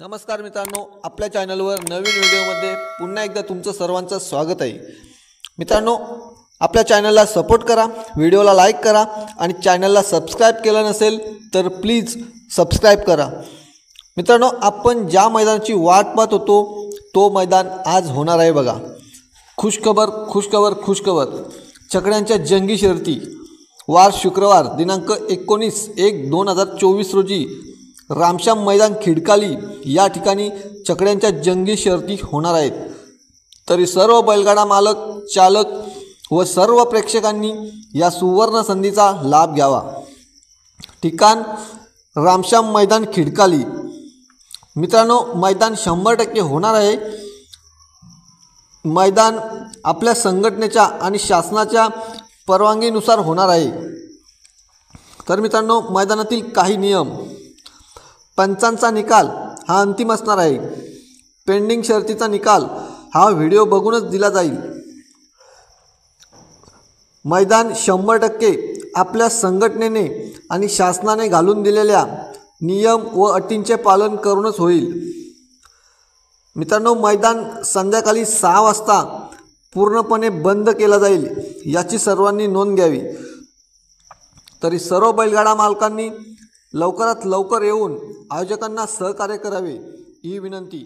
नमस्कार मित्रांनो, आपल्या चॅनलवर नवीन व्हिडिओमध्ये पुन्हा एकदा तुमचं सर्वांचं स्वागत आहे। मित्रांनो, आपल्या चॅनलला सपोर्ट करा, व्हिडिओला लाईक करा आणि चॅनलला सबस्क्राइब केलं नसेल तर प्लीज सबस्क्राइब करा। मित्रांनो, आपण ज्या मैदानाची वाट पाहत होतो तो मैदान आज होणार आहे बघा। खुशखबर छकड्यांच्या जंगी शर्यती वार शुक्रवार दिनांक 19/1/2024 रोजी रामश्याम मैदान खिडकाली या ठिकाणी छकड्यांच्या जंगी शर्यती होणार आहेत। तरी सर्व बैलगाडा मालक, चालक व सर्व प्रेक्षकांनी या सुवर्ण संधीचा लाभ घ्यावा। ठिकाण रामश्याम मैदान खिडकाली। मित्रांनो, मैदान 100% होणार आहे। मैदान आपल्या संघटनेच्या आणि शासनाच्या परवानगीनुसार होणार आहे। तर मित्रांनो, मैदानातील काही नियम, पंचांचा निकाल हा अंतिम असणार आहे। पेंडिंग शर्तीचा निकाल हा व्हिडिओ बघूनच दिला जाईल। मैदान 100% आपल्या संघटनेने आणि शासनाने घालून दिलेल्या नियम व अटींचे पालन करूनच होईल। मित्रांनो, मैदान संध्याकाळी 6 वाजता पूर्णपणे बंद केला जाईल, याची सर्वांनी नोंद घ्यावी। तरी सर्व बैलगाडा मालकांनी लवकरात लवकर येऊन आयोजकांना सहकार्य करावे ही विनंती।